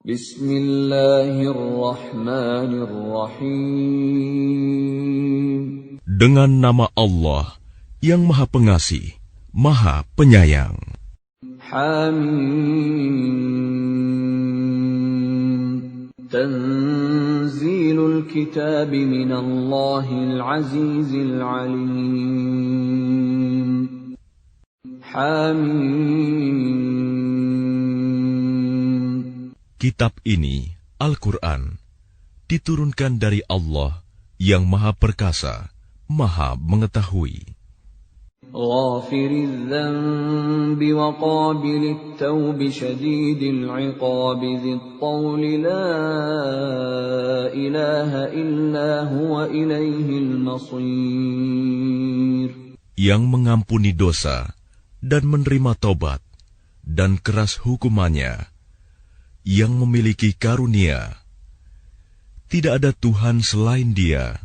Bismillahirrahmanirrahim. Dengan nama Allah yang Maha Pengasih, Maha Penyayang. Hamim. Tanzilul kitab minallahil azizil alim. Hamim. Kitab ini, Al-Quran, diturunkan dari Allah yang Maha Perkasa, Maha Mengetahui. Ghafiriz dzanbi wa qabilit tawbi syadidil iqabi dzit tawli la ilaha illa huwa ilaihil masir. Yang mengampuni dosa dan menerima tobat dan keras hukumannya, yang memiliki karunia. Tidak ada Tuhan selain Dia.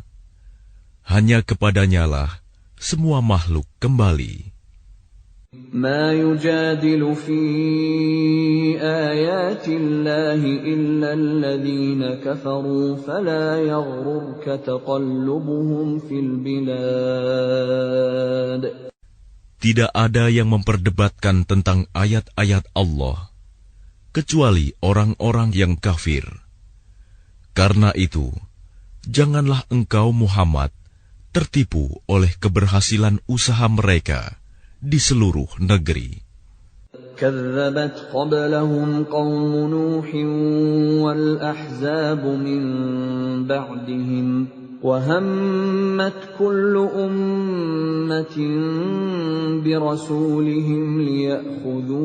Hanya kepadanyalah semua makhluk kembali. Ma yujadilu fi ayatillahi illa alladhina kafaru fala yaghrurka taqallubuhum fil bilad. Tidak ada yang memperdebatkan tentang ayat-ayat Allah kecuali orang-orang yang kafir. Karena itu, janganlah engkau Muhammad tertipu oleh keberhasilan usaha mereka di seluruh negeri. كذبت قبلهم قوم نوح والأحزاب من بعدهم وهمت كل أمة برسولهم ليأخذوه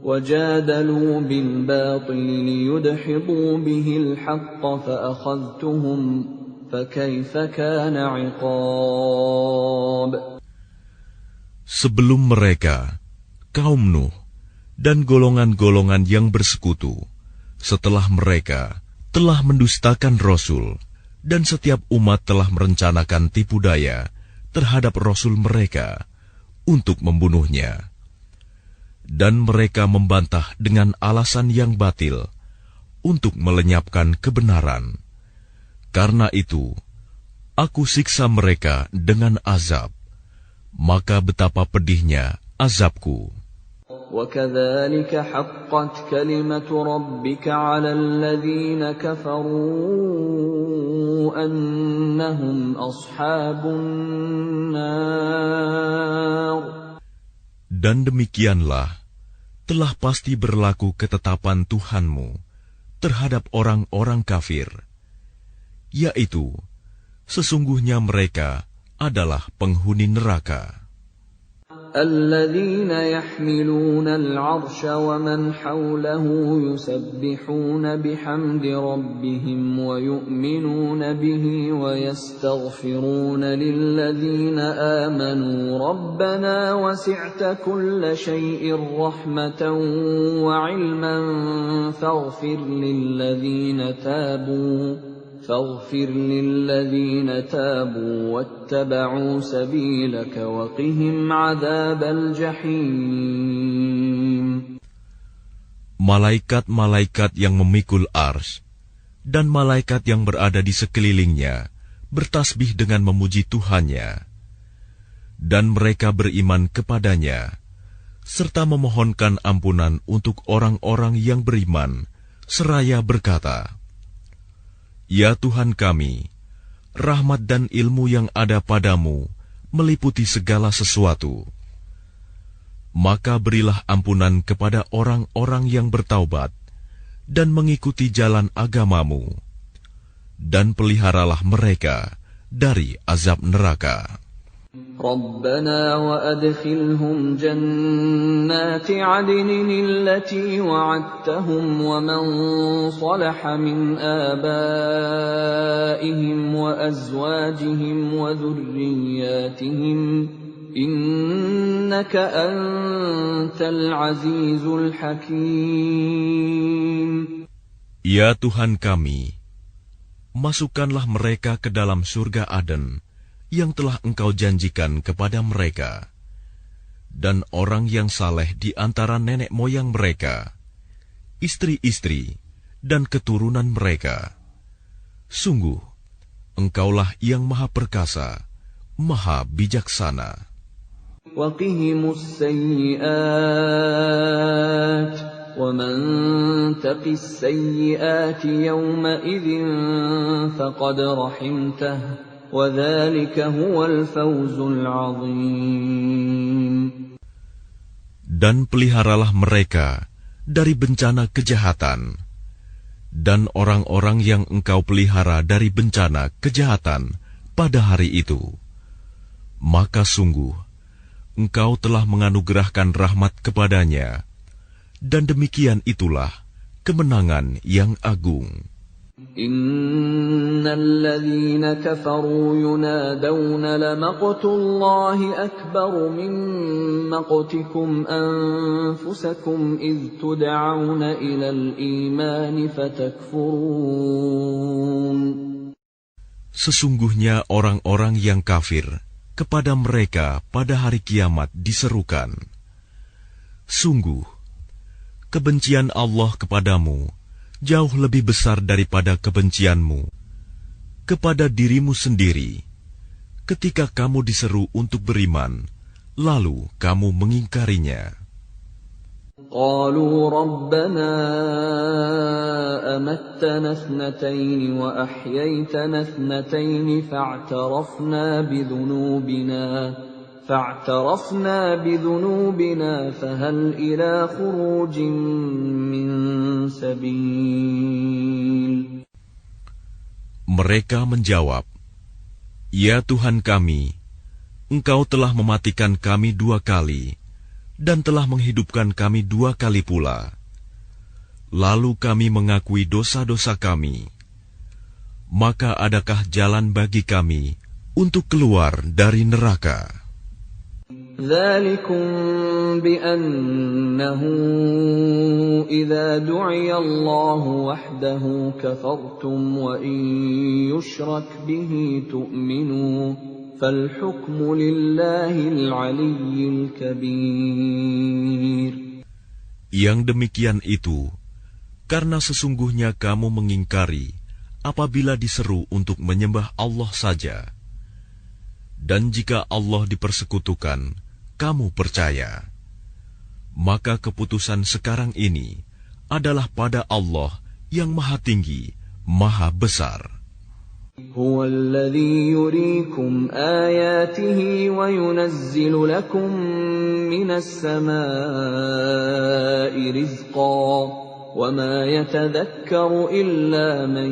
وجادلوا بالباطل ليدحضوا به الحق فأخذتهم فكيف كان عقاب. Sebelum mereka, kaum Nuh dan golongan-golongan yang bersekutu, setelah mereka telah mendustakan Rasul, dan setiap umat telah merencanakan tipu daya terhadap Rasul mereka untuk membunuhnya. Dan mereka membantah dengan alasan yang batil untuk melenyapkan kebenaran. Karena itu, aku siksa mereka dengan azab. Maka betapa pedihnya azabku. وَكَذَلِكَ حَقَّتْ كَلِمَةُ رَبِّكَ عَلَى الَّذِينَ كَفَرُوا أَنَّهُمْ أَصْحَابُ النَّارِ. Dan demikianlah telah pasti berlaku ketetapan Tuhanmu terhadap orang-orang kafir, yaitu sesungguhnya mereka adalah penghuni neraka. الذين يحملون العرش ومن حوله يسبحون بحمد ربهم ويؤمنون به ويستغفرون للذين آمنوا ربنا وسعت كل شيء رحمة وعلما فاغفر للذين تابوا واتبعوا سبيلك وقهم عذاب الجحيم. Malaikat-malaikat yang memikul ars dan malaikat yang berada di sekelilingnya bertasbih dengan memuji Tuhannya, dan mereka beriman kepadanya serta memohonkan ampunan untuk orang-orang yang beriman seraya berkata, Ya Tuhan kami, rahmat dan ilmu yang ada padamu meliputi segala sesuatu. Maka berilah ampunan kepada orang-orang yang bertaubat dan mengikuti jalan agamamu, dan peliharalah mereka dari azab neraka. ربنا وأدخلهم جنات عدن التي وعدتهم ومن صلح من آبائهم وأزواجهم وذرياتهم إنك أنت العزيز الحكيم. Ya Tuhan kami, masukkanlah mereka ke dalam surga Aden yang telah Engkau janjikan kepada mereka, dan orang yang saleh di antara nenek moyang mereka, istri-istri, dan keturunan mereka. Sungguh, Engkaulah yang Maha Perkasa, Maha Bijaksana. وَقِهِمُ السَّيِّئَاتِ وَمَنْ تَقِ السَّيِّئَاتِ يَوْمَئِذٍ فَقَدْ رَحِمْتَهُ وَذَلِكَ هُوَ الْفَوْزُ الْعَظِيمُ. Dan peliharalah mereka dari bencana kejahatan, dan orang-orang yang Engkau pelihara dari bencana kejahatan pada hari itu, maka sungguh Engkau telah menganugerahkan rahmat kepadanya, dan demikian itulah kemenangan yang agung. Innal ladzina kafaru yunadawna lamaqtullahi akbaru min maqtikum anfusakum idh tud'auna ilal imani fatakfurun. Sesungguhnya orang-orang yang kafir, kepada mereka pada hari kiamat diserukan, sungguh, kebencian Allah kepadamu jauh lebih besar daripada kebencianmu kepada dirimu sendiri, ketika kamu diseru untuk beriman, lalu kamu mengingkarinya. قالوا ربنا أمتنا اثنتين وأحييتنا اثنتين فاعترفنا بذنوبنا فهل إلى خروج من سبيل. Mereka menjawab, Ya Tuhan kami, Engkau telah mematikan kami 2 kali, dan telah menghidupkan kami 2 kali pula. Lalu kami mengakui dosa-dosa kami. Maka adakah jalan bagi kami untuk keluar dari neraka? ذَلِكُمْ بِأَنَّهُ إِذَا دُعِيَ اللَّهُ وَحْدَهُ كَفَرْتُمْ وَإِنْ يُشْرَكْ بِهِ تُؤْمِنُوا فَالْحُكْمُ لِلَّهِ الْعَلِيِّ الْكَبِيرِ. Yang demikian itu, karena sesungguhnya kamu mengingkari apabila diseru untuk menyembah Allah saja. Dan jika Allah dipersekutukan, kamu percaya. Maka keputusan sekarang ini adalah pada Allah yang Maha Tinggi, Maha Besar. هو الذي يريكم آياته وينزل لكم من السماء رزقا وما يتذكر إلا من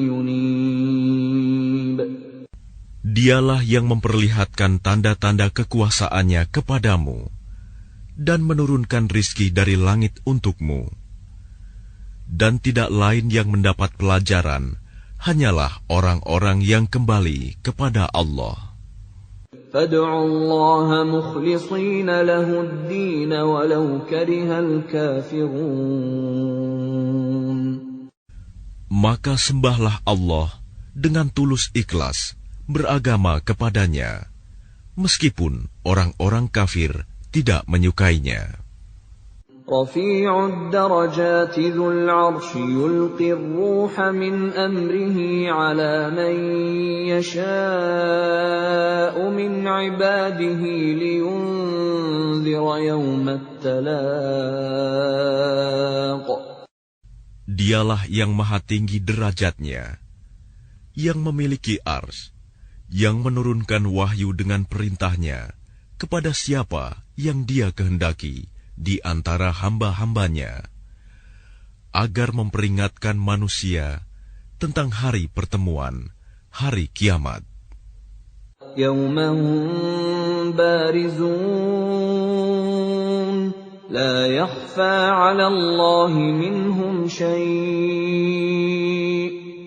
ينيب. Dialah yang memperlihatkan tanda-tanda kekuasaannya kepadamu dan menurunkan rizki dari langit untukmu. Dan tidak lain yang mendapat pelajaran hanyalah orang-orang yang kembali kepada Allah. فَادْعُوا اللَّهَ مُخْلِصِينَ لَهُ الدِّينَ وَلَوْ كَرِهَ الْكَافِرُونَ. Maka sembahlah Allah dengan tulus ikhlas beragama kepadanya, meskipun orang-orang kafir tidak menyukainya. رفيع الدرجات ذو العرش يلقي الروح من أمره على من يشاء من عباده لينذر يوم التلاق. Dialah yang maha tinggi derajatnya, yang memiliki ars, yang menurunkan wahyu dengan perintahnya kepada siapa yang Dia kehendaki di antara hamba-hambanya, agar memperingatkan manusia tentang hari pertemuan, hari kiamat. Yawman barizun, la yakhfa 'ala Allahi minhum syai',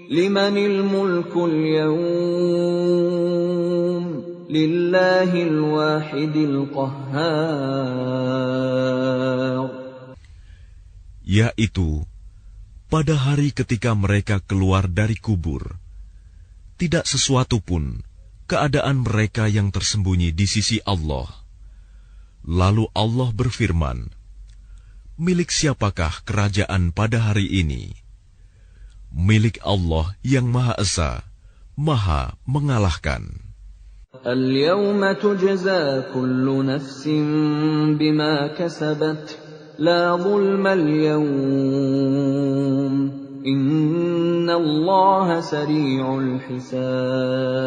limanil mulkul yawm, lillahil wahidil qahhar. Yaitu, pada hari ketika mereka keluar dari kubur, tidak sesuatu pun keadaan mereka yang tersembunyi di sisi Allah. Lalu Allah berfirman, milik siapakah kerajaan pada hari ini? Milik Allah yang Maha Esa, Maha Mengalahkan. اليوم تجزى كل نفس بما كسبت لا ظلم اليوم إن الله سريع الحساب.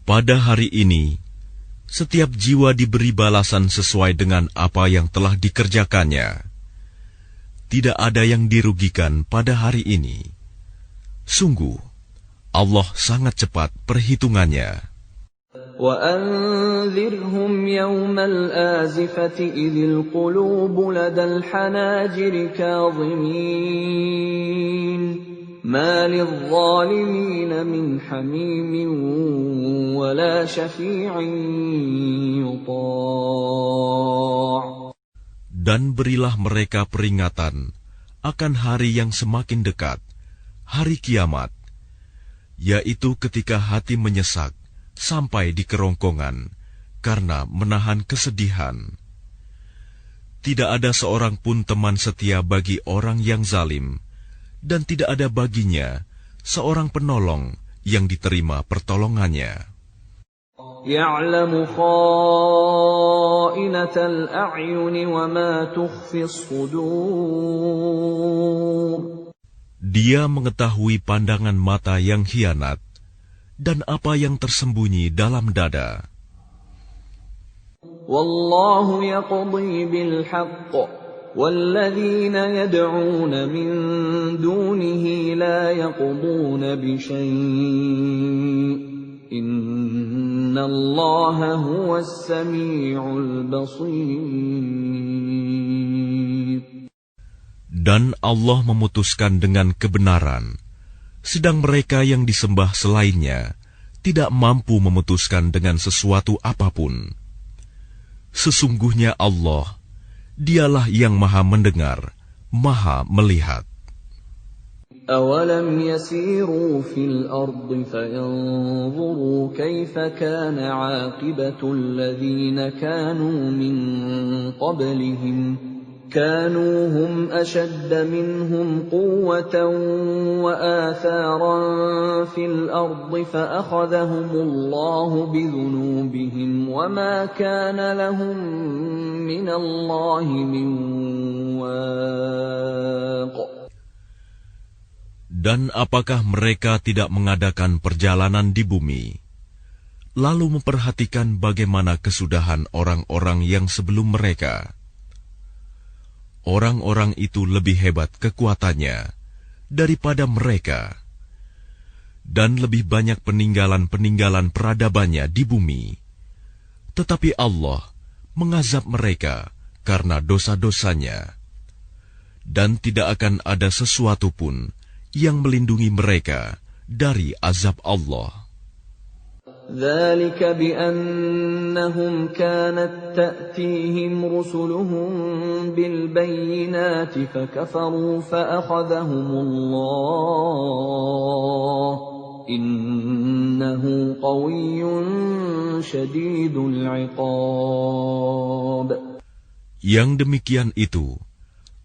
Pada hari ini, setiap jiwa diberi balasan sesuai dengan apa yang telah dikerjakannya. Tidak ada yang dirugikan pada hari ini. Sungguh, Allah sangat cepat perhitungannya. وَأَنذِرْهُمْ يَوْمَ الْآزِفَةِ إِذِ الْقُلُوبُ لَدَى الْحَنَاجِرِ كَاظِمِينَ مَا لِلظَّالِمِينَ مِنْ حَمِيمٍ وَلَا شَفِيعٍ يُطَاعُ. Dan berilah mereka peringatan akan hari yang semakin dekat, hari kiamat, yaitu ketika hati menyesak sampai di kerongkongan karena menahan kesedihan. Tidak ada seorang pun teman setia bagi orang yang zalim, dan tidak ada baginya seorang penolong yang diterima pertolongannya. يَعْلَمُ خَائِنَةَ الْأَعْيُنِ وَمَا تُخْفِي الصُّدُورُ. Dia mengetahui pandangan mata yang khianat dan apa yang tersembunyi dalam dada. Wallahu yaqdi bil haqq walladzina yad'una min dunihi la yaqduna bi syai' innallaha huwas sami'ul basir. Dan Allah memutuskan dengan kebenaran, sedang mereka yang disembah selainnya tidak mampu memutuskan dengan sesuatu apapun. Sesungguhnya Allah, Dialah yang Maha Mendengar, Maha Melihat. أَوَلَمْ يَسِيرُوا فِي الْأَرْضِ فَيَنظُرُوا كَيْفَ كَانَ عَاقِبَةُ الَّذِينَ كَانُوا مِنْ قَبْلِهِمْ كَانُوا هُمْ أَشَدَّ مِنْهُمْ قُوَّةً وَآثَارًا فِي الْأَرْضِ فَأَخَذَهُمُ اللَّهُ بِذُنُوبِهِمْ وَمَا كَانَ لَهُمْ مِنَ اللَّهِ مِنْ وَاقٍ. Dan apakah mereka tidak mengadakan perjalanan di bumi, lalu memperhatikan bagaimana kesudahan orang-orang yang sebelum mereka? Orang-orang itu lebih hebat kekuatannya daripada mereka, dan lebih banyak peninggalan-peninggalan peradabannya di bumi. Tetapi Allah mengazab mereka karena dosa-dosanya, dan tidak akan ada sesuatu pun yang melindungi mereka dari azab Allah. ذَلِكَ بِأَنَّهُمْ كَانَتْ تَأْتِيهِمْ رُسُلُهُم بِالْبَيِّنَاتِ فَكَفَرُوا فَأَخَذَهُمُ اللَّهُ إِنَّهُ قَوِيٌّ شَدِيدُ الْعِقَابِ. Yang demikian itu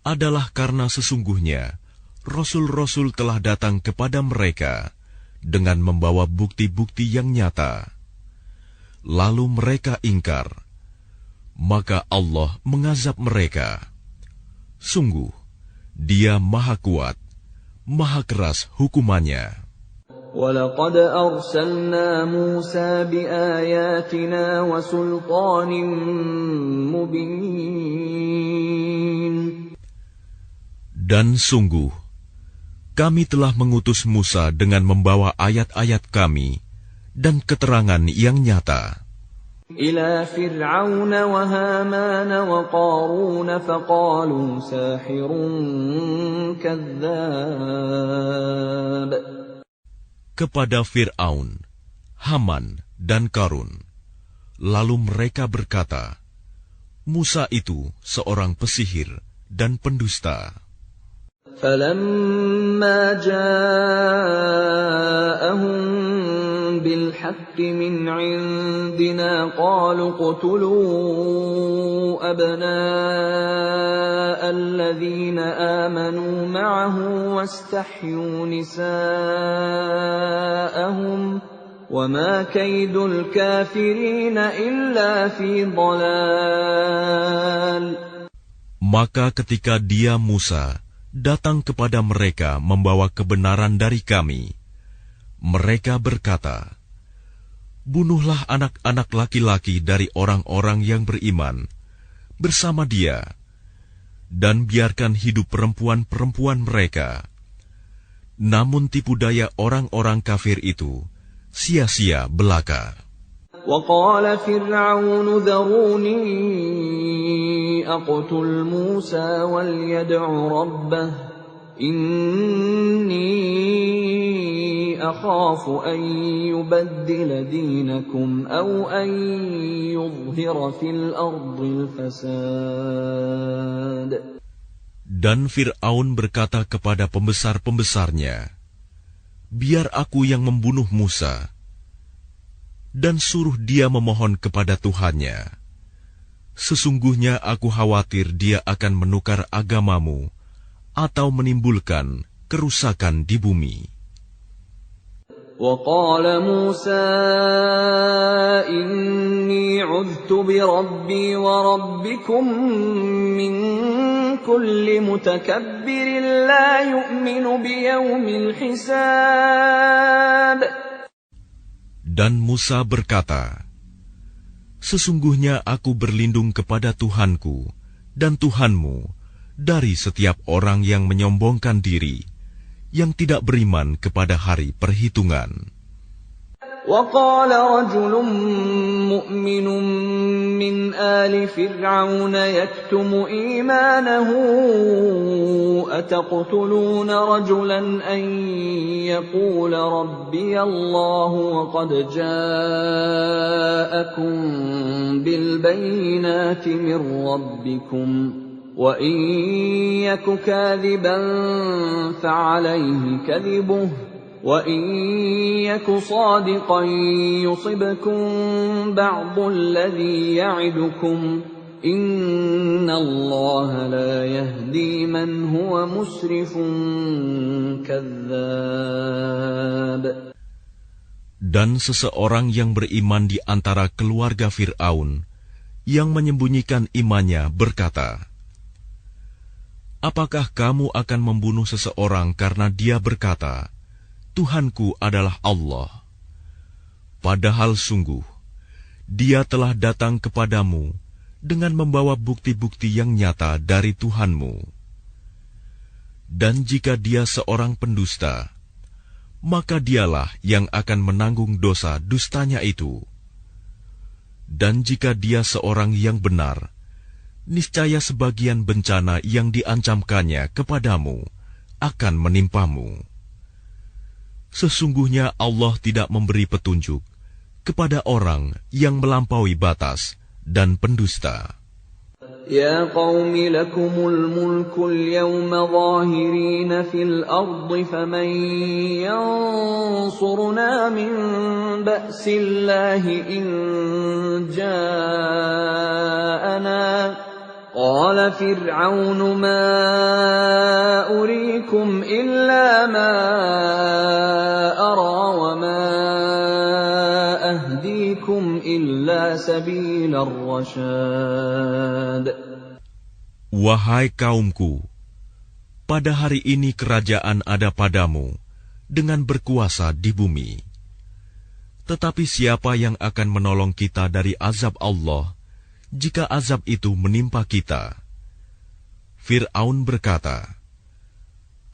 adalah karena sesungguhnya Rasul-Rasul telah datang kepada mereka dengan membawa bukti-bukti yang nyata. Lalu mereka ingkar, maka Allah mengazab mereka. Sungguh, Dia Maha Kuat, Maha Keras hukumannya. وَلَقَدْ أَرْسَلْنَا مُوسَى بِآيَاتِنَا وَسُلْطَانٍ مُبِينٍ. Dan sungguh, kami telah mengutus Musa dengan membawa ayat-ayat kami dan keterangan yang nyata. إِلَى فِرْعَوْنَ وَهَامَانَ وَقَارُونَ فَقَالُوا سَاحِرٌ كَذَّابٌ. Kepada Fir'aun, Haman, dan Qarun. Lalu mereka berkata, Musa itu seorang pesihir dan pendusta. فَلَمَّا جَاءَهُم بالحق من عندنا قالوا اقتلوا أبناء الذين آمنوا معه واستحيوا نساءهم وما كيد الكافرين إلا في ضلال. Maka ketika dia Musa datang kepada mereka membawa kebenaran dari kami, mereka berkata, "Bunuhlah anak-anak laki-laki dari orang-orang yang beriman bersama dia, dan biarkan hidup perempuan-perempuan mereka." Namun tipu daya orang-orang kafir itu sia-sia belaka. وقال فرعون ذروني أقتل موسى وليدع ربه إني أخاف أن يبدل دينكم أو أن يظهر في الأرض الفساد. Dan Fir'aun berkata kepada pembesar-pembesarnya, "Biar aku yang membunuh Musa, dan suruh dia memohon kepada Tuhannya. Sesungguhnya aku khawatir dia akan menukar agamamu atau menimbulkan kerusakan di bumi." وقال موسى إني عذت بربي وربكم من كل متكبر لا يؤمن بيوم الحساب. Dan Musa berkata, "Sesungguhnya aku berlindung kepada Tuhanku dan Tuhanmu dari setiap orang yang menyombongkan diri, yang tidak beriman kepada hari perhitungan." وقال رجل مؤمن من آل فرعون يكتم إيمانه أتقتلون رجلا أن يقول ربي الله وقد جاءكم بالبينات من ربكم وإن يك كاذبا فعليه كذبه وَإِنْ يَكُ صَادِقًا يُصِبْكُمْ بَعْضُ الَّذِي يَعِدُكُمْ إِنَّ اللَّهَ لَا يَهْدِي مَنْ هُوَ مُسْرِفٌ كَذَّابٌ. Dan seseorang yang beriman di antara keluarga Fir'aun yang menyembunyikan imannya berkata, "Apakah kamu akan membunuh seseorang karena dia berkata, Tuhanku adalah Allah, padahal sungguh dia telah datang kepadamu dengan membawa bukti-bukti yang nyata dari Tuhanmu. Dan jika dia seorang pendusta, maka dialah yang akan menanggung dosa dustanya itu. Dan jika dia seorang yang benar, niscaya sebagian bencana yang diancamkannya kepadamu akan menimpamu. Sesungguhnya Allah tidak memberi petunjuk kepada orang yang melampaui batas dan pendusta." Ya qaumi lakumul mulkul yawma zahirina fil ardi faman yansuruna min ba'sillahi in ja'ana. قال فرعون ما أريكم إلا ما أرى وما أهديكم إلا سبيل الرشاد. Wahai kaumku, pada hari ini kerajaan ada padamu dengan berkuasa di bumi. Tetapi siapa yang akan menolong kita dari azab Allah jika azab itu menimpa kita? Fir'aun berkata,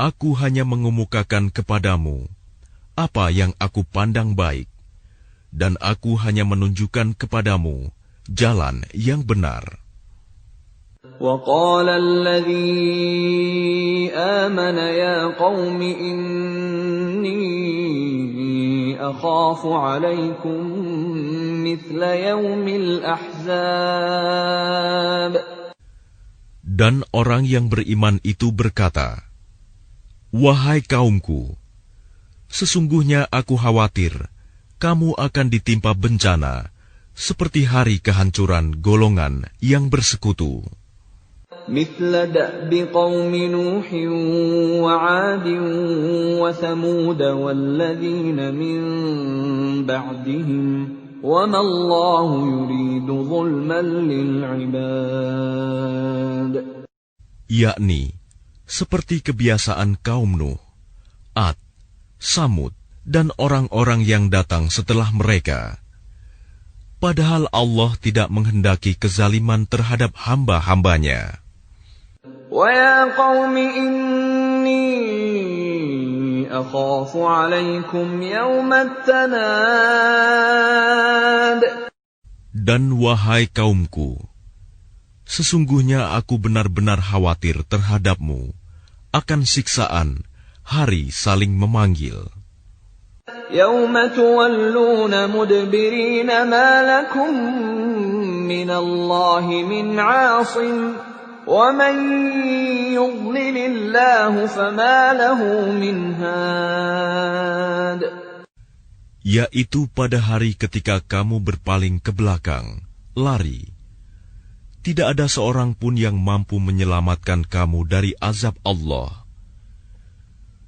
"Aku hanya mengemukakan kepadamu apa yang aku pandang baik, dan aku hanya menunjukkan kepadamu jalan yang benar." وقال الذي آمن يا قوم إني أخاف عليكم مثل يوم الأحزاب. Dan orang yang beriman itu berkata, "Wahai kaumku, sesungguhnya aku khawatir kamu akan ditimpa bencana seperti hari kehancuran golongan yang bersekutu. مثل دأب قوم نوح وعاد وثمود والذين من بعدهم وما الله يريد ظلما للعباد. Yakni seperti kebiasaan kaum Nuh, Ad, Samud, dan orang-orang yang datang setelah mereka. Padahal Allah tidak menghendaki kezaliman terhadap hamba-hambanya. وَيَا قَوْمِ إِنِّي أَخَافُ عَلَيْكُمْ يَوْمَ التَّنَادِ. Dan wahai kaumku, sesungguhnya aku benar-benar khawatir terhadapmu akan siksaan hari saling memanggil. يَوْمَ تُوَلُّونَ مُدْبِرِينَ مَا لَكُمْ مِنَ اللَّهِ مِنْ عَاصِمٍ وَمَنْ يُضْلِلِ اللَّهُ فَمَا لَهُ مِنْ هَادٍ. Yaitu pada hari ketika kamu berpaling ke belakang, lari. Tidak ada seorang pun yang mampu menyelamatkan kamu dari azab Allah.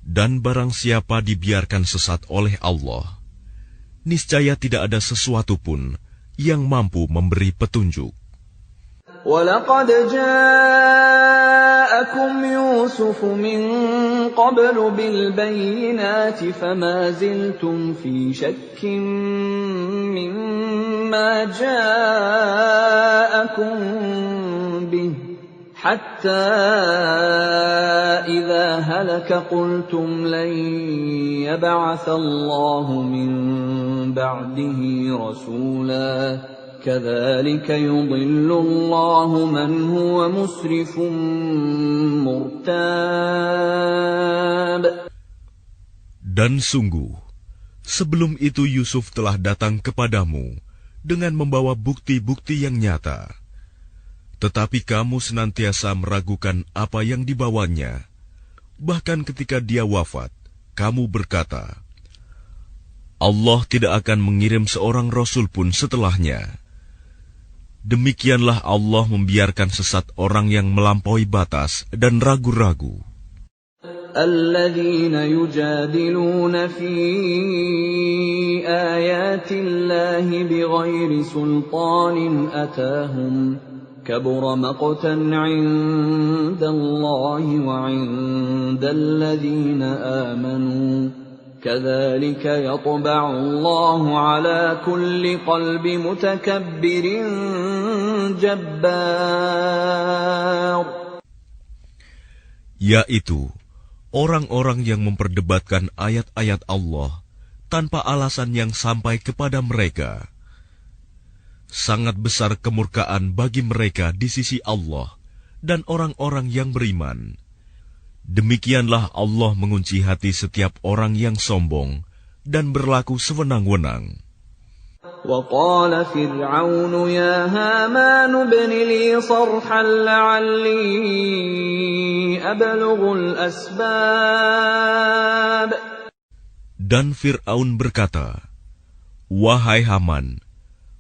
Dan barang siapa dibiarkan sesat oleh Allah, niscaya tidak ada sesuatu pun yang mampu memberi petunjuk. وَلَقَدْ جَاءَكُمْ يُوسُفُ مِنْ قَبْلُ بِالْبَيِّنَاتِ فَمَا زِلْتُمْ فِي شَكٍّ مِّمَّا جَاءَكُمْ بِهِ حَتَّى إِذَا هَلَكَ قُلْتُمْ لَنْ يَبْعَثَ اللَّهُ مِنْ بَعْدِهِ رَسُولًا كَذَلِكَ يُضِلُّ اللَّهُ مَنْ هُوَ مُسْرِفٌ مُرْتَابٌ. Dan sungguh, sebelum itu Yusuf telah datang kepadamu dengan membawa bukti-bukti yang nyata. Tetapi kamu senantiasa meragukan apa yang dibawanya. Bahkan ketika dia wafat, kamu berkata, Allah tidak akan mengirim seorang rasul pun setelahnya. Demikianlah Allah membiarkan sesat orang yang melampaui batas dan ragu-ragu. الذين يجادلون في آيات الله بغير سلطان أتاهم كبر مقتا عند الله وعند الذين آمنوا كذلك يطبع الله على كل قلب متكبر جبار. Yaitu orang-orang yang memperdebatkan ayat-ayat Allah tanpa alasan yang sampai kepada mereka. Sangat besar kemurkaan bagi mereka di sisi Allah dan orang-orang yang beriman. Demikianlah Allah mengunci hati setiap orang yang sombong dan berlaku sewenang-wenang. وَقَالَ فِرْعَوْنُ يَا هَامَانُ ابْنِ لِي صَرْحًا لَعَلِّي أَبْلُغُ الْأَسْبَابَ. Dan Fir'aun berkata, Wahai Haman,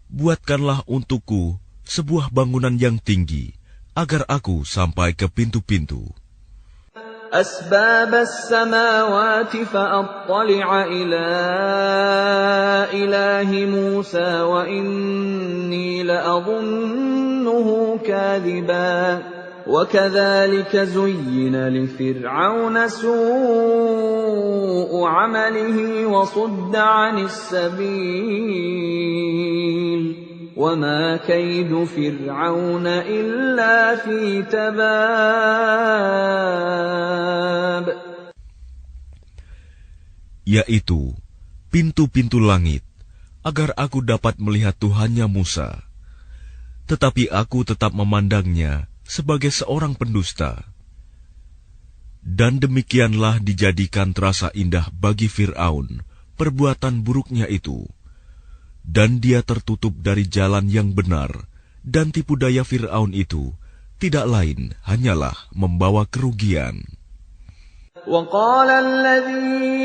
buatkanlah untukku sebuah bangunan yang tinggi, agar aku sampai ke pintu-pintu. أسباب السماوات فأطلع إلى إله موسى وإني لأظنه كاذبا وكذلك زين لفرعون سوء عمله وصد عن السبيل وَمَا كَيْدُ فِرْعَوْنَ إِلَّا فِي تَبَابٍ. Yaitu pintu-pintu langit, agar aku dapat melihat Tuhannya Musa. Tetapi aku tetap memandangnya sebagai seorang pendusta. Dan demikianlah dijadikan terasa indah bagi Fir'aun perbuatan buruknya itu. Dan dia tertutup dari jalan yang benar, dan tipu daya Fir'aun itu tidak lain hanyalah membawa kerugian. وقال الذي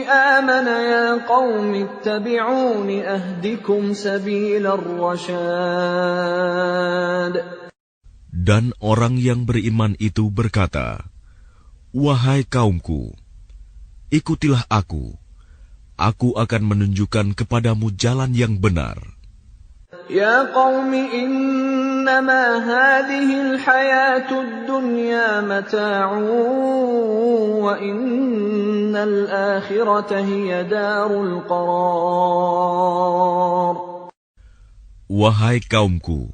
آمن يا قوم اتبعون أهدكم سبيل الرشاد. Dan orang yang beriman itu berkata, "Wahai kaumku, ikutilah aku. Aku akan menunjukkan kepadamu jalan yang benar." Ya qaumi innama hadhihi al-hayatud dunya mata'un wa innal akhirata hiya darul qarar. Wahai kaumku,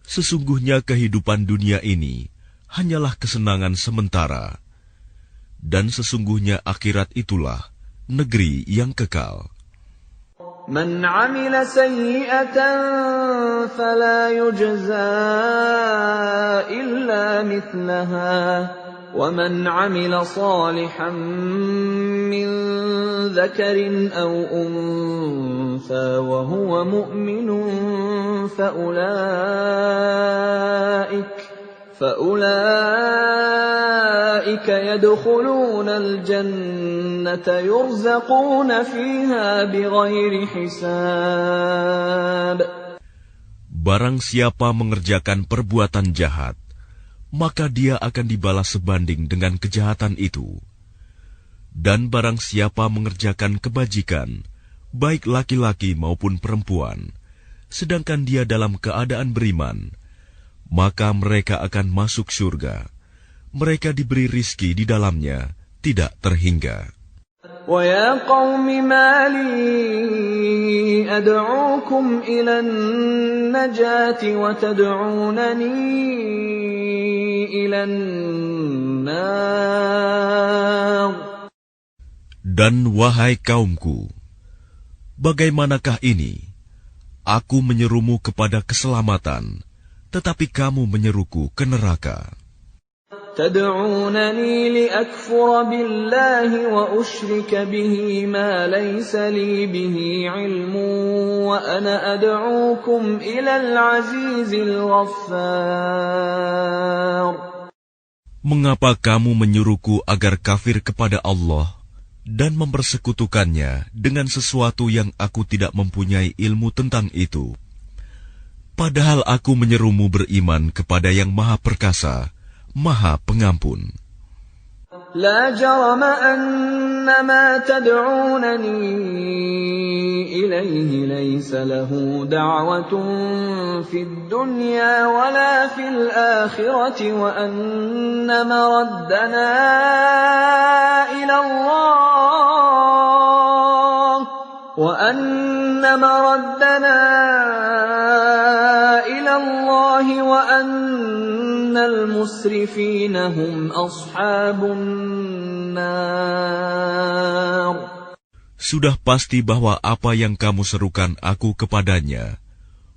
sesungguhnya kehidupan dunia ini hanyalah kesenangan sementara, dan sesungguhnya akhirat itulah negeri yang kekal. Man 'amila sayyi'atan fala yujza illa mithlaha wa man 'amila salihan min dhakarin aw untha wa huwa mu'minun فأولئك يدخلون الجنة يرزقون فيها بغير حساب. Barang siapa mengerjakan perbuatan jahat, maka dia akan dibalas sebanding dengan kejahatan itu. Dan barang siapa mengerjakan kebajikan, baik laki-laki maupun perempuan, sedangkan dia dalam keadaan beriman, maka mereka akan masuk surga. Mereka diberi rizki di dalamnya, tidak terhingga. وَيَا قَوْمِ مَا لِي أَدْعُوكُمْ إِلَى النَّجَاةِ وَتَدْعُونَنِي إِلَى النَّارِ. Dan wahai kaumku, bagaimanakah ini? Aku menyerumu kepada keselamatan, tetapi kamu menyeruku ke neraka. تدعونني لأكفر بالله وأشرك به ما ليس لي به علم وأنا أدعوكم إلى العزيز الغفار. Mengapa kamu menyuruhku agar kafir kepada Allah dan mempersekutukannya dengan sesuatu yang aku tidak mempunyai ilmu tentang itu? Padahal aku menyerumu beriman kepada yang Maha Perkasa, Maha Pengampun. لا جرم أن ما تدعونني إليه ليس له دعوة في الدنيا ولا في الآخرة وأن مردنا إلى الله وأن المسرفين هم أصحاب النار. Sudah pasti bahwa apa yang kamu serukan aku kepadanya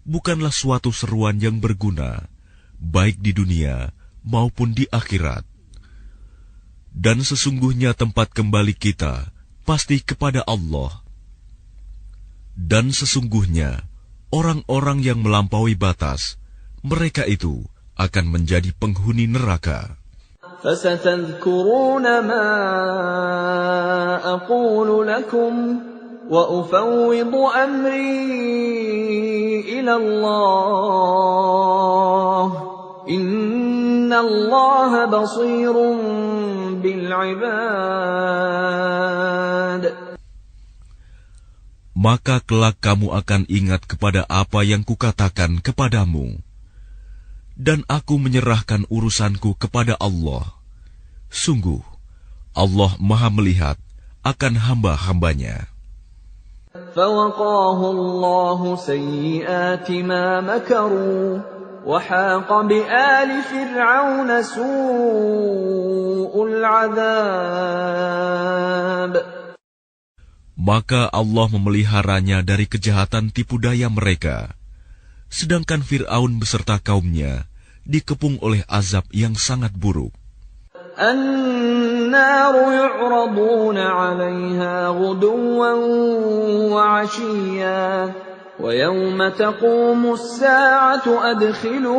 bukanlah suatu seruan yang berguna, baik di dunia maupun di akhirat. Dan sesungguhnya tempat kembali kita pasti kepada Allah. Dan sesungguhnya orang-orang yang melampaui batas, mereka itu akan menjadi penghuni neraka. فستذكرون ما أقول لكم وأفوض أمري إلى الله إن الله بصير بالعباد. Maka kelak kamu akan ingat kepada apa yang kukatakan kepadamu. Dan aku menyerahkan urusanku kepada Allah. Sungguh, Allah Maha melihat akan hamba-hambanya. فَوَقَاهُ اللَّهُ سَيِّئَاتِ مَا مَكَرُوا وَحَاقَ بِآلِ فِرْعَوْنَ سُوءُ الْعَذَابِ. Maka Allah memeliharanya dari kejahatan tipu daya mereka. Sedangkan Fir'aun beserta kaumnya dikepung oleh azab yang sangat buruk. النَّارُ يُعْرَضُونَ عَلَيْهَا غُدُوًّا وَعَشِيًّا وَيَوْمَ تَقُومُ السَّاعَةُ أَدْخِلُوا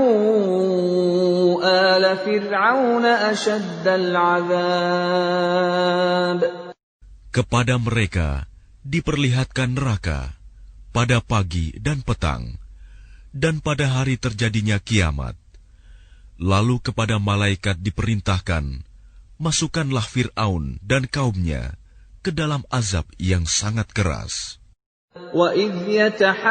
آلَ فِرْعَوْنَ أَشَدَّ الْعَذَابِ. Kepada mereka diperlihatkan neraka pada pagi dan petang, dan pada hari terjadinya kiamat. Lalu kepada malaikat diperintahkan, masukkanlah Fir'aun dan kaumnya ke dalam azab yang sangat keras. وَإِذْ يَتَحَاجُّونَ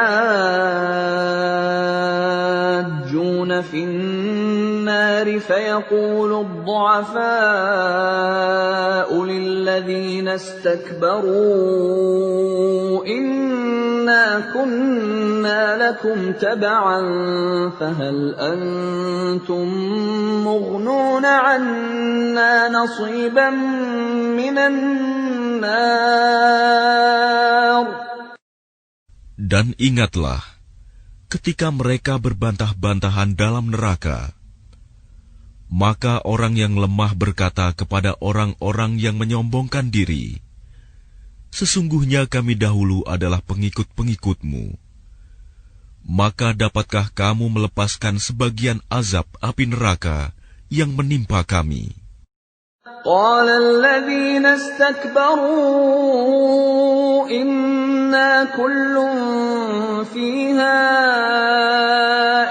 فِي النَّارِ فَيَقُولُ الضُّعَفَاءُ لِلَّذِينَ اسْتَكْبَرُوا إِنَّا كُنَّا لَكُمْ تَبَعًا فَهَلْ أَنْتُمْ مُغْنُونَ عَنَّا نَصِيبًا مِنَ النَّارِ. Dan ingatlah, ketika mereka berbantah-bantahan dalam neraka, maka orang yang lemah berkata kepada orang-orang yang menyombongkan diri, sesungguhnya kami dahulu adalah pengikut-pengikutmu. Maka dapatkah kamu melepaskan sebagian azab api neraka yang menimpa kami? قال الذين استكبروا إنا كل فيها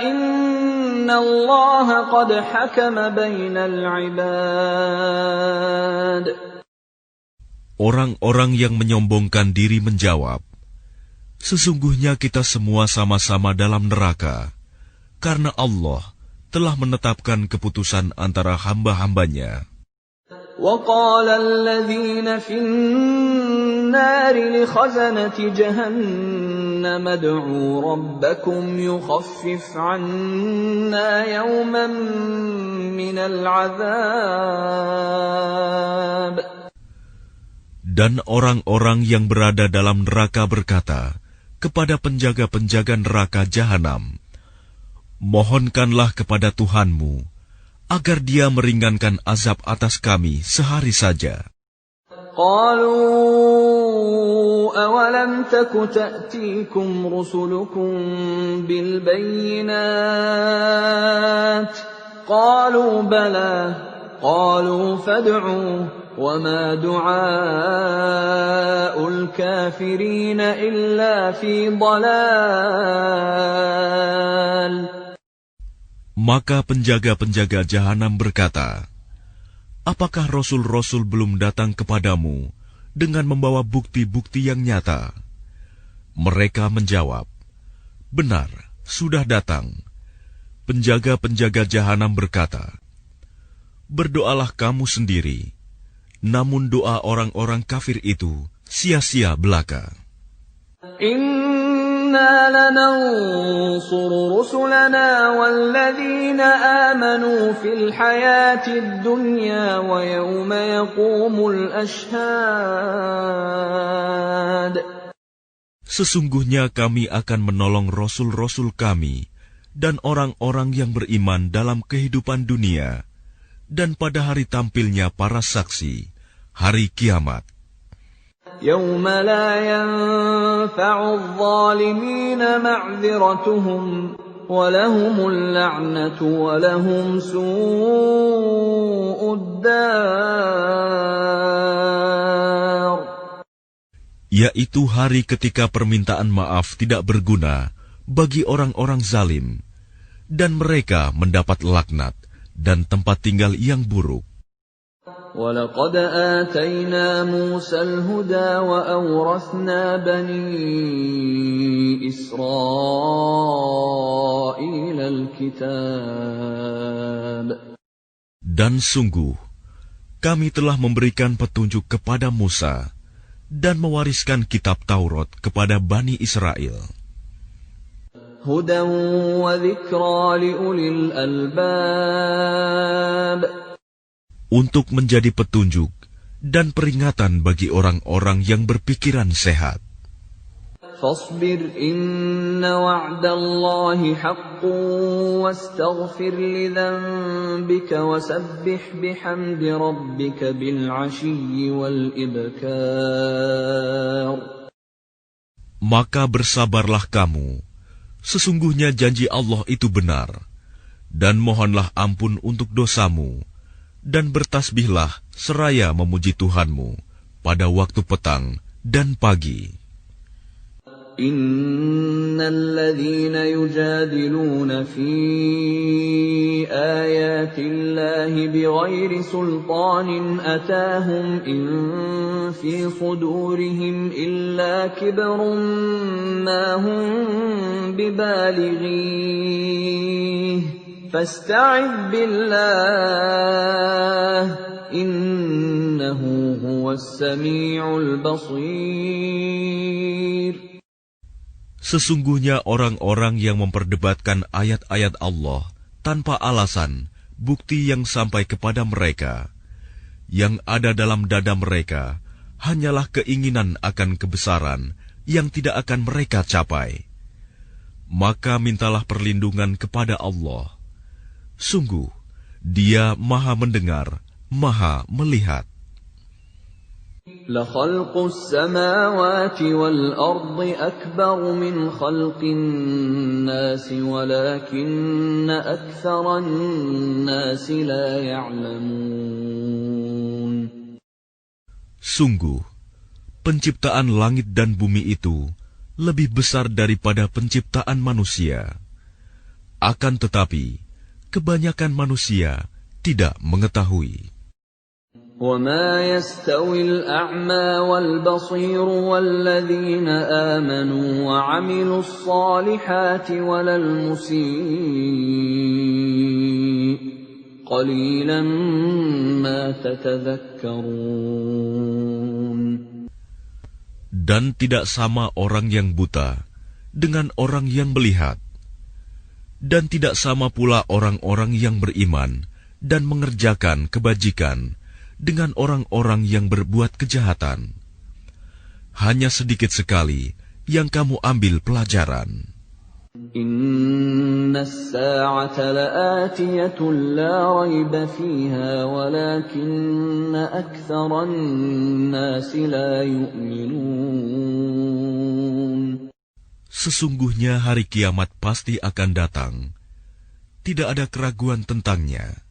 إن الله قد حكم بين العباد. Orang-orang yang menyombongkan diri menjawab, sesungguhnya kita semua sama-sama dalam neraka, karena Allah telah menetapkan keputusan antara hamba-hambanya. وقال الذين في النار لخزنة جهنم ادعوا ربكم يخفف عنا يوما من العذاب. Dan orang-orang yang berada dalam neraka berkata kepada penjaga-penjaga neraka jahanam, mohonkanlah kepada Tuhanmu agar dia meringankan azab atas kami sehari saja. قالوا أولم تك تأتيكم رسلكم بالبينات قالوا بلى قالوا فادعوا وما دعاء الكافرين إلا في ضلال. Maka penjaga-penjaga jahanam berkata, apakah rasul-rasul belum datang kepadamu dengan membawa bukti-bukti yang nyata? Mereka menjawab, benar, sudah datang. Penjaga-penjaga jahanam berkata, berdoalah kamu sendiri, namun doa orang-orang kafir itu sia-sia belaka. إِنَّا لَنَنصُرُ رُسُلَنَا وَالَّذِينَ آمَنُوا فِي الْحَيَاةِ الدُّنْيَا وَيَوْمَ يَقُومُ الْأَشْهَادُ. Sesungguhnya kami akan menolong rasul-rasul kami dan orang-orang yang beriman dalam kehidupan dunia dan pada hari tampilnya para saksi, hari kiamat. يَوْمَ لَا يَنفَعُ الظَّالِمِينَ مَعْذِرَتُهُمْ وَلَهُمُ اللَّعْنَةُ وَلَهُمْ سُوءُ الدَّارِ. Yaitu hari ketika permintaan maaf tidak berguna bagi orang-orang zalim, dan mereka mendapat laknat dan tempat tinggal yang buruk. وَلَقَدْ آتَيْنَا مُوسَى الْهُدَى وَأَوْرَثْنَا بَنِي إِسْرَائِيلَ الْكِتَابَ. Dan sungguh, kami telah memberikan petunjuk kepada Musa dan mewariskan kitab Taurat kepada Bani Israel. هُدًى وَذِكْرَى لِأُولِي الْأَلْبَابِ. Untuk menjadi petunjuk dan peringatan bagi orang-orang yang berpikiran sehat. فاصبر إن وعد الله حق واستغفر لذنبك وسبح بحمد ربك بالعشي والإبكار. Maka bersabarlah kamu, sesungguhnya janji Allah itu benar, dan mohonlah ampun untuk dosamu, dan bertasbihlah seraya memuji Tuhanmu pada waktu petang dan pagi. Innal ladzina yujadiluna fi ayatillahi bighairi sultanin atahum in fi sudurihim illa kibrun ma hum bibalighi fasta'idh billah innahu huwas sami'ul basir. Sesungguhnya orang-orang yang memperdebatkan ayat-ayat Allah tanpa alasan, bukti yang sampai kepada mereka, yang ada dalam dada mereka hanyalah keinginan akan kebesaran yang tidak akan mereka capai. Maka mintalah perlindungan kepada Allah. Sungguh, Dia Maha Mendengar, Maha Melihat. لَخَلْقُ السَّمَاوَاتِ وَالْأَرْضِ أَكْبَرُ مِنْ خَلْقِ النَّاسِ وَلَكِنَّ أَكْثَرَ النَّاسِ لَا يَعْلَمُونَ. Sungguh, penciptaan langit dan bumi itu lebih besar daripada penciptaan manusia. Akan tetapi, kebanyakan manusia tidak mengetahui. وَمَا يَسْتَوِي الْأَعْمَى وَالْبَصِيرُ وَالَّذِينَ آمَنُوا وَعَمِلُوا الصَّالِحَاتِ وَلَا الْمُسِيءُ قَلِيلًا مَا تَتَذَكَّرُونَ. Dan tidak sama orang yang buta dengan orang yang melihat, dan tidak sama pula orang-orang yang beriman dan mengerjakan kebajikan dengan orang-orang yang berbuat kejahatan. Hanya sedikit sekali yang kamu ambil pelajaran. Inna as-sa'ata la'atiyatun la rayba fiha walakinna aktharan nasi la yu'minun. Sesungguhnya hari kiamat pasti akan datang. Tidak ada keraguan tentangnya.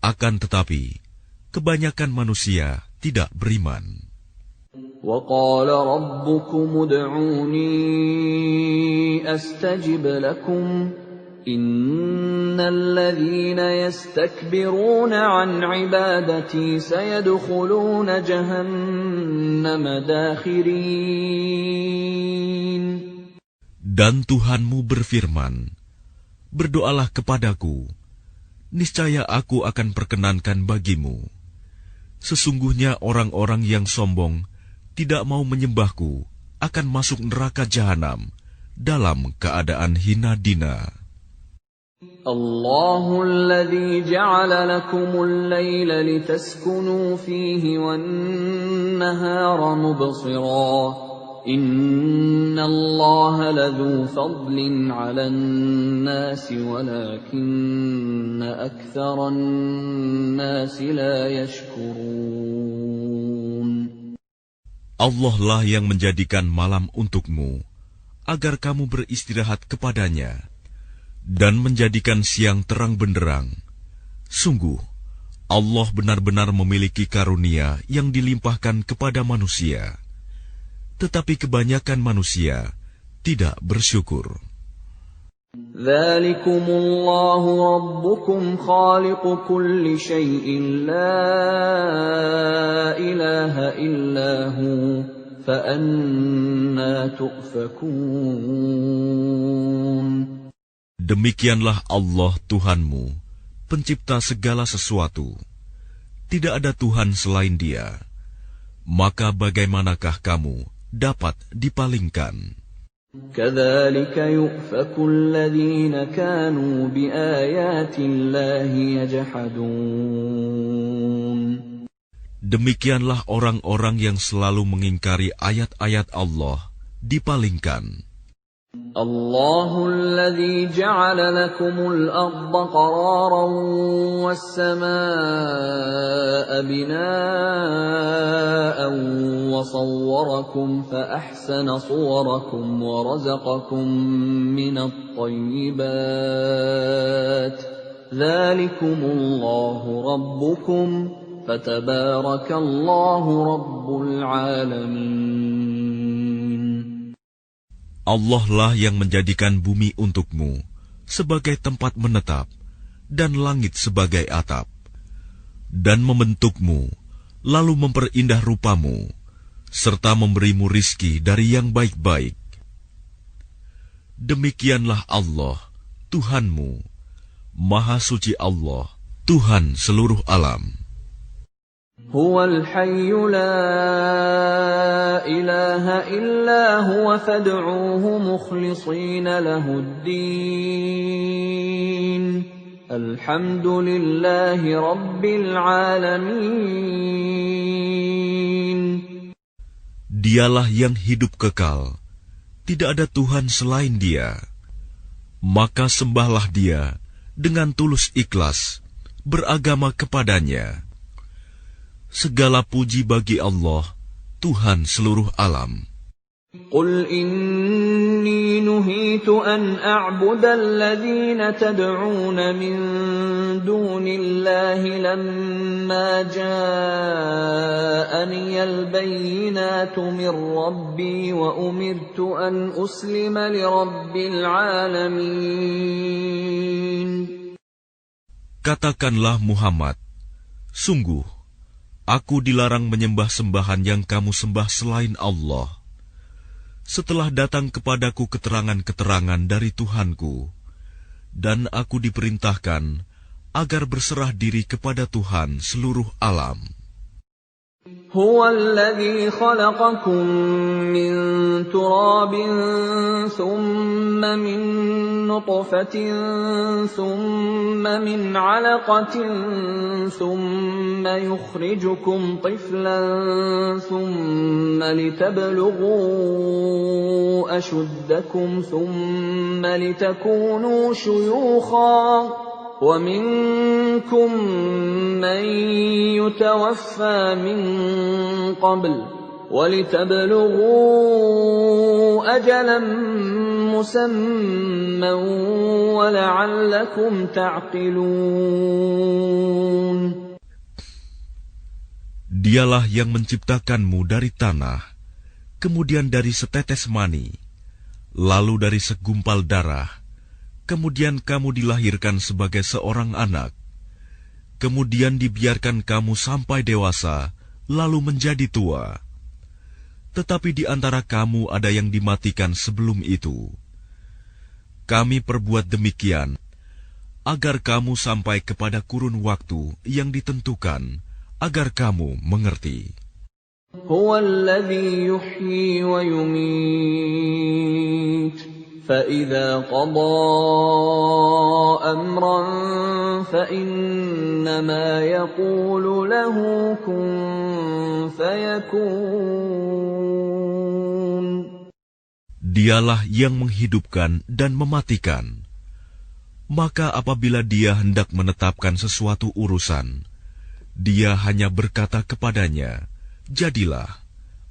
Akan tetapi, kebanyakan manusia tidak beriman. وَقَالَ رَبُّكُمُ ادْعُونِي أَسْتَجِبْ لَكُمْ إِنَّ الَّذِينَ يَسْتَكْبِرُونَ عَنْ عِبَادَتِي سَيَدْخُلُونَ جَهَنَّمَ دَاخِرِينَ. Dan Tuhanmu berfirman, berdoalah kepadaku, niscaya aku akan perkenankan bagimu. Sesungguhnya orang-orang yang sombong tidak mau menyembahku akan masuk neraka jahanam dalam keadaan hina dina. Allahul ladzi ja'ala lakumul laila litaskunu fihi wan nahara mubsira. Innallaha ladzu fadlin 'alan nasi walakinna aktsaran nasi la yashkurun. Allah lah yang menjadikan malam untukmu, agar kamu beristirahat kepadanya, dan menjadikan siang terang benderang. Sungguh, Allah benar-benar memiliki karunia yang dilimpahkan kepada manusia. Tetapi kebanyakan manusia tidak bersyukur. Dzalikumullahu rabbukum khaliqu kulli syai'in la ilaha illahu fa anna tu'fakun. Demikianlah Allah Tuhanmu, pencipta segala sesuatu. Tidak ada Tuhan selain Dia. Maka bagaimanakah kamu dapat dipalingkan? Kadzalika yu'faku alladhina kanu biayatillahi yajhadun. Demikianlah orang-orang yang selalu mengingkari ayat-ayat Allah dipalingkan. الله الذي جعل لكم الأرض قرارا والسماء بناء وصوركم فأحسن صوركم ورزقكم من الطيبات ذلكم الله ربكم فتبارك الله رب العالمين. Allah lah yang menjadikan bumi untukmu sebagai tempat menetap dan langit sebagai atap, dan membentukmu, lalu memperindah rupamu, serta memberimu rizki dari yang baik-baik. Demikianlah Allah, Tuhanmu, Maha Suci Allah, Tuhan seluruh alam. Huwal hayyu la ilaha illa huwa fad'uuhu mukhlishina lahuddin. Alhamdulillahi rabbil alamin. Dialah yang hidup kekal, tidak ada Tuhan selain Dia. Maka sembahlah Dia dengan tulus ikhlas, beragama kepadanya. Segala puji bagi Allah, Tuhan seluruh alam. Qul inni nuhitu an a'buda alladhina tad'una min dunillahi lamma ja'ani al-bayyinatu min rabbi wa umirtu an uslima li rabbil alamin. Katakanlah Muhammad, sungguh, aku dilarang menyembah sembahan yang kamu sembah selain Allah. Setelah datang kepadaku keterangan-keterangan dari Tuhanku, dan aku diperintahkan agar berserah diri kepada Tuhan seluruh alam. Huwa alladhi khalaqakum min turabin thumma min nutfatin thumma min 'alaqatin thumma yukhrijukum tiflan thumma litablughu ashuddakum thumma litakunu shuyukhan وَمِنكُم مَّن يُتَوَفَّى مِن قَبْلُ وَلِتَبْلُغُوا أَجَلًا مُّسَمًّى وَلَعَلَّكُمْ تَعْقِلُونَ. Dialah yang menciptakanmu dari tanah, kemudian dari setetes mani, lalu dari segumpal darah, kemudian kamu dilahirkan sebagai seorang anak, kemudian dibiarkan kamu sampai dewasa, lalu menjadi tua. Tetapi di antara kamu ada yang dimatikan sebelum itu. Kami perbuat demikian, agar kamu sampai kepada kurun waktu yang ditentukan, agar kamu mengerti. Huwa alladhi yuhyi wa yumit. فَإِذَا قَضَى أَمْرًا فَإِنَّمَا يَقُولُ لَهُ كُن فَيَكُونُ. Dialah yang menghidupkan dan mematikan. Maka apabila Dia hendak menetapkan sesuatu urusan, Dia hanya berkata kepadanya, jadilah,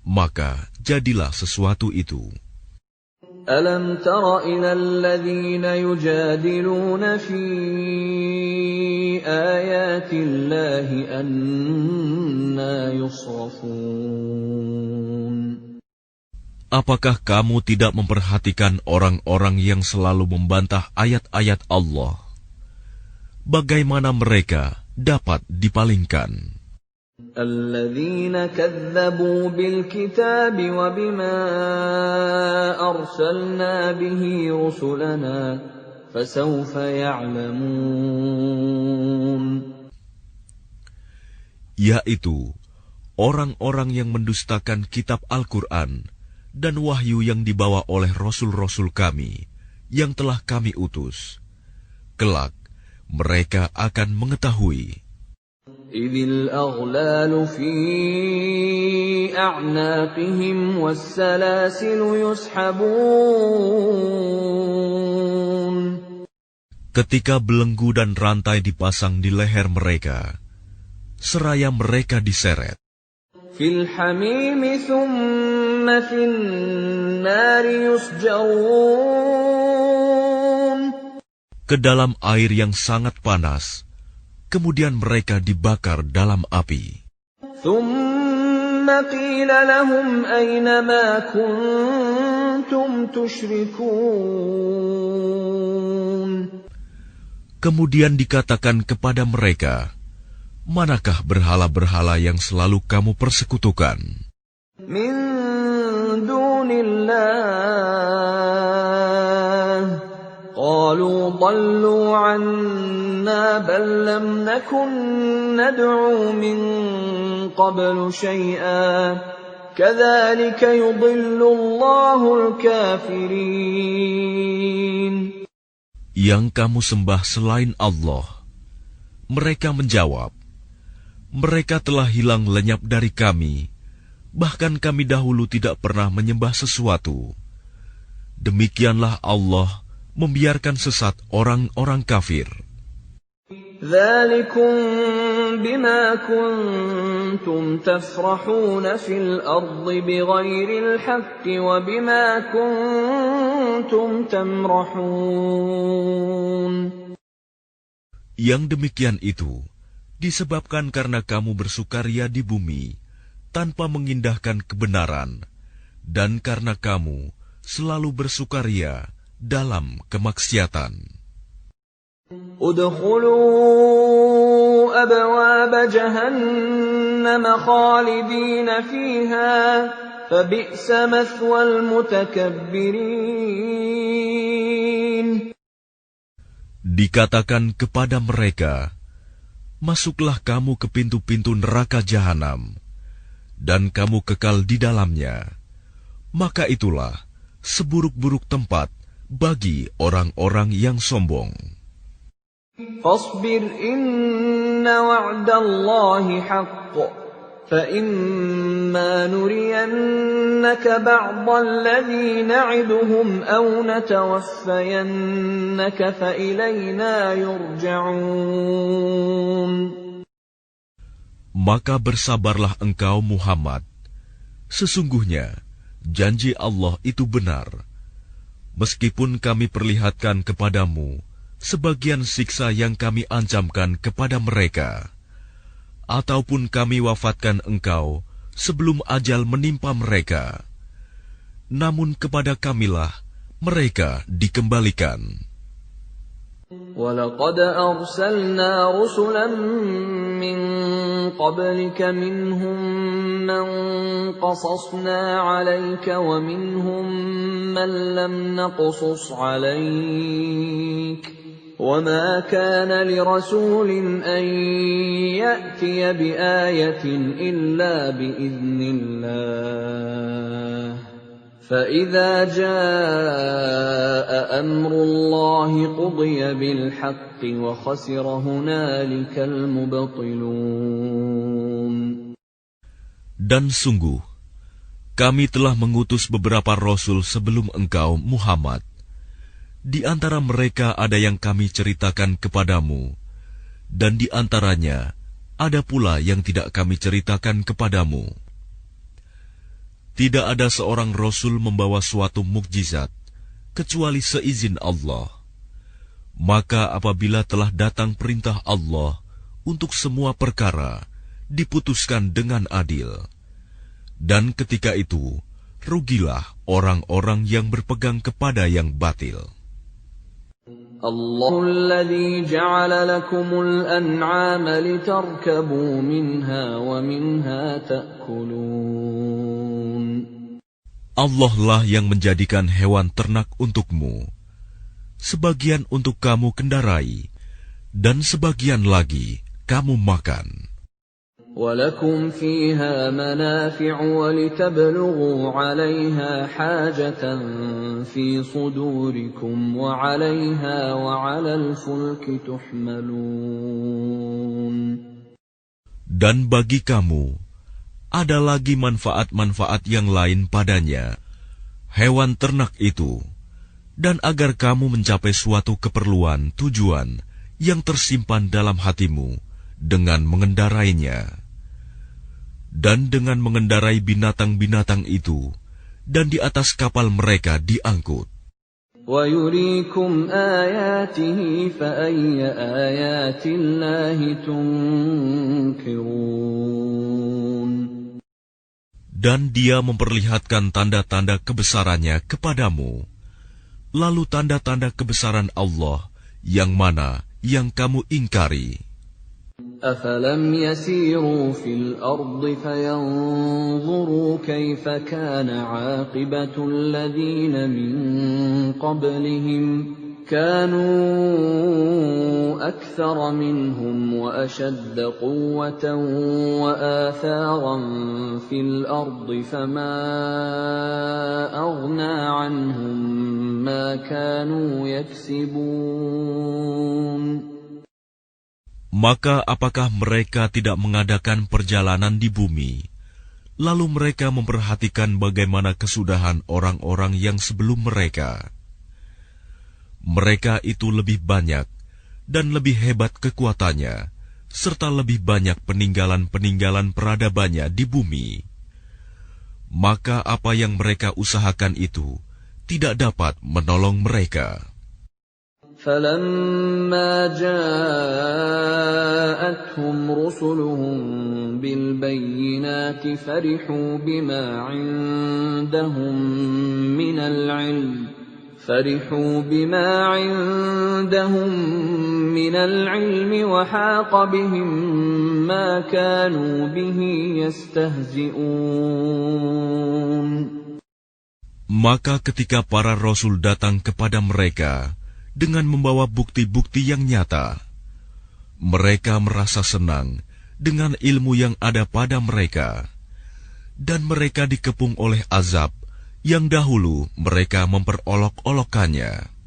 maka jadilah sesuatu itu. أَلَمْ تَرَ إِلَى الَّذِينَ يُجَادِلُونَ فِي آيَاتِ اللَّهِ أَنَّىٰ يُصْرَفُونَ. Apakah kamu tidak memperhatikan orang-orang yang selalu membantah ayat-ayat Allah? Bagaimana mereka dapat dipalingkan? الذين كذبوا بالكتاب وبما أرسلنا به رسلنا فسوف يعلمون. Yaitu orang-orang yang mendustakan kitab Al-Quran dan wahyu yang dibawa oleh rasul-rasul kami yang telah kami utus. Kelak mereka akan mengetahui. إذ الأغلال في أعناقهم والسلاسل يسحبون. Ketika belenggu dan rantai dipasang di leher mereka, seraya mereka diseret. فِي الْحَمِيمِ ثُمَّ فِي النَّارِ يُسْجَرُونَ. Ke dalam air yang sangat panas, kemudian mereka dibakar dalam api. ثُمَّ قِيلَ لَهُمْ أَيْنَ مَا كُنتُمْ تُشْرِكُونَ. Kemudian dikatakan kepada mereka, manakah berhala-berhala yang selalu kamu persekutukan? مِن دُونِ اللَّهِ قَالُوا ضَلُّوا عَنَّا بَل لَّمْ نَكُن نَّدْعُو مِن قَبْلُ شَيْئًا كَذَلِكَ يُضِلُّ اللَّهُ الْكَافِرِينَ. Yang kamu sembah selain Allah. Mereka menjawab, mereka telah hilang lenyap dari kami, bahkan kami dahulu tidak pernah menyembah sesuatu. Demikianlah Allah membiarkan sesat orang-orang kafir. ذَلِكُمْ بِمَا كُنتُمْ تَفْرَحُونَ فِي الْأَرْضِ بِغَيْرِ الْحَقِّ وَبِمَا كُنتُمْ تَمْرَحُونَ. Yang demikian itu disebabkan karena kamu bersukaria di bumi tanpa mengindahkan kebenaran, dan karena kamu selalu bersukaria dalam kemaksiatan. ادخلوا أبواب جهنم خالدين فيها فبئس مثوى المتكبرين. Dikatakan kepada mereka, masuklah kamu ke pintu-pintu neraka jahanam, dan kamu kekal di dalamnya. Maka itulah seburuk-buruk tempat bagi orang-orang yang sombong. فاصبر إن وعد الله حق فإما نرينك بعض الذي نعدهم أو نتوفينك فإلينا يرجعون. Maka bersabarlah engkau Muhammad. Sesungguhnya janji Allah itu benar. Meskipun kami perlihatkan kepadamu sebagian siksa yang kami ancamkan kepada mereka, ataupun kami wafatkan engkau sebelum ajal menimpa mereka, namun kepada kamilah mereka dikembalikan. وَلَقَدْ أَرْسَلْنَا رُسُلًا مِّن قَبْلِكَ مِنْهُم مَّن قَصَصْنَا عَلَيْكَ وَمِنْهُم مَّن لَّمْ نَقْصُصْ عَلَيْكَ وَمَا كَانَ لِرَسُولٍ أَن يَأْتِيَ بِآيَةٍ إِلَّا بِإِذْنِ اللَّهِ فَإِذَا جَاءَ أَمْرُ اللَّهِ قُضِيَ بِالْحَقِّ وَخَسِرَ هُنَالِكَ الْمُبْطِلُونَ. Dan sungguh, kami telah mengutus beberapa rasul sebelum engkau, Muhammad. Di antara mereka ada yang kami ceritakan kepadamu, dan di antaranya ada pula yang tidak kami ceritakan kepadamu. Tidak ada seorang rasul membawa suatu mukjizat, kecuali seizin Allah. Maka apabila telah datang perintah Allah untuk semua perkara, diputuskan dengan adil. Dan ketika itu, rugilah orang-orang yang berpegang kepada yang batil. الله الذي جعل لكم الأنعام لتركبوا منها ومنها تأكلون. Allah lah yang menjadikan hewan ternak untukmu, sebagian untuk kamu kendarai, dan sebagian lagi kamu makan. وَلَكُمْ فِيهَا مَنَافِعُ وَلِتَبْلُغُوا عَلَيْهَا حَاجَةً فِي صُدُورِكُمْ وَعَلَيْهَا وَعَلَى الْفُلْكِ تُحْمَلُونَ. Dan bagi kamu, ada lagi manfaat-manfaat yang lain padanya, hewan ternak itu, dan agar kamu mencapai suatu keperluan tujuan yang tersimpan dalam hatimu dengan mengendarainya. Dan dengan mengendarai binatang-binatang itu, dan di atas kapal mereka diangkut. وَيُرِيكُمْ آيَاتِهِ فَأَيَّ آيَاتِ اللَّهِ تُنْكِرُونَ. Dan dia memperlihatkan tanda-tanda kebesarannya kepadamu. Lalu tanda-tanda kebesaran Allah yang mana yang kamu ingkari? أَفَلَمْ يَسِيرُوا فِي الْأَرْضِ فَيَنْظُرُوا كَيْفَ كَانَ عَاقِبَةُ الَّذِينَ مِنْ قَبْلِهِمْ كَانُوا أَكْثَرَ مِنْهُمْ وَأَشَدَّ قُوَّةً وَآثَارًا فِي الْأَرْضِ فَمَا أَغْنَى عَنْهُمْ مَا كَانُوا يَكْسِبُونَ. Maka apakah mereka tidak mengadakan perjalanan di bumi, lalu mereka memperhatikan bagaimana kesudahan orang-orang yang sebelum mereka? Mereka itu lebih banyak dan lebih hebat kekuatannya, serta lebih banyak peninggalan-peninggalan peradabannya di bumi. Maka apa yang mereka usahakan itu tidak dapat menolong mereka. فَلَمَّا جَاءَتْهُمْ رُسُلُهُم بِالْبَيِّنَاتِ فَرِحُوا بِمَا عِندَهُم مِّنَ الْعِلْمِ وَحَاقَ بِهِم مَّا كَانُوا بِهِ يَسْتَهْزِئُونَ. Maka ketika para rasul datang kepada mereka dengan membawa bukti-bukti yang nyata, mereka merasa senang dengan ilmu yang ada pada mereka, dan mereka dikepung oleh azab yang dahulu mereka memperolok-olokkannya.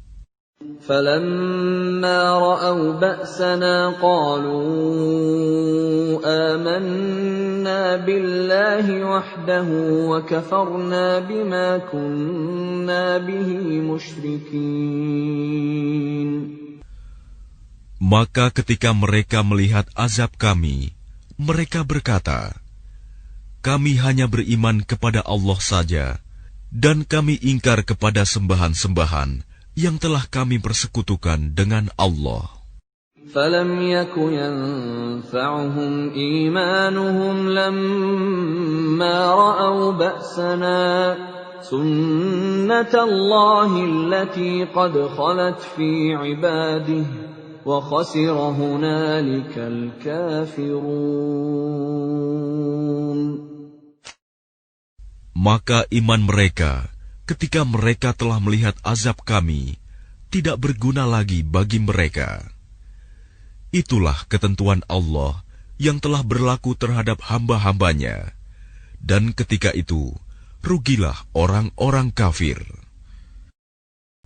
فَلَمَّا رَأَوْا بَأْسَنَا قَالُوا آمَنَّا بِاللَّهِ وَحْدَهُ وَكَفَرْنَا بِمَا كُنَّا بِهِ مُشْرِكِينَ. Maka ketika mereka melihat azab kami, mereka berkata, kami hanya beriman kepada Allah saja, dan kami ingkar kepada sembahan-sembahan yang telah kami persekutukan dengan Allah. فَلَمْ يَكُ يَنفَعُهُمْ إِيمَانُهُمْ لَمَّا رَأَوْا بَأْسَنَا سُنَّةَ اللَّهِ الَّتِي قَدْ خَلَتْ فِي عِبَادِهِ وَخَسِرَ هُنَالِكَ الْكَافِرُونَ. Maka iman mereka ketika mereka telah melihat azab kami tidak berguna lagi bagi mereka. Itulah ketentuan Allah yang telah berlaku terhadap hamba-hambanya, dan ketika itu rugilah orang-orang kafir.